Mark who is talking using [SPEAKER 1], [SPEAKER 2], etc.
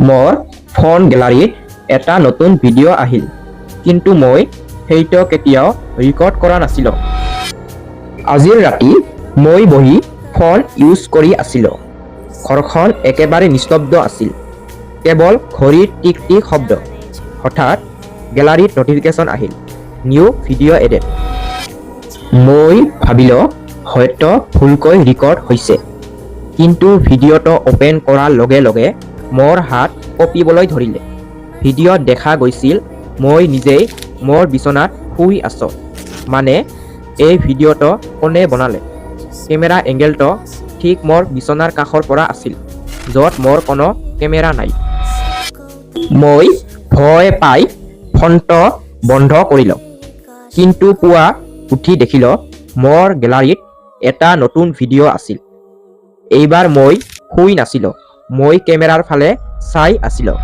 [SPEAKER 1] মোৰ ফোন গেলাৰীত এটা নতুন ভিডিঅ' আহিল, কিন্তু মই সেইটো কেতিয়াও ৰেকৰ্ড কৰা নাছিলোঁ। আজিৰ ৰাতি মই বহি ফোন ইউজ কৰি আছিলোঁ। ঘৰখন একেবাৰে নিস্তব্ধ আছিল, কেৱল ঘড়ীৰ টিক টিক শব্দ। হঠাৎ গেলাৰীত নটিফিকেশ্যন আহিল, নিউ ভিডিঅ' এডেড। মই ভাবিলোঁ হয়তো ভুলকৈ ৰেকৰ্ড হৈছে, কিন্তু ভিডিঅ'টো অ'পেন কৰাৰ লগে লগে মোৰ হাত কঁপিবলৈ ধৰিলে। ভিডিঅ'ত দেখা গৈছিল মই নিজেই মোৰ বিচনাত শুই আছোঁ। মানে এই ভিডিঅ'টো কোনে বনালে? কেমেৰা এংগেলটো ঠিক মোৰ বিচনাৰ কাষৰ পৰা আছিল, য'ত মোৰ কোনো কেমেৰা নাই। মই ভয় পাই ফোনটো বন্ধ কৰিলোঁ, কিন্তু পুৱা উঠি দেখিলোঁ মোৰ গেলাৰীত এটা নতুন ভিডিঅ' আছিল। এইবাৰ মই শুই নাছিলোঁ, মই কেমেৰাৰ ফালে চাই আছিলোঁ।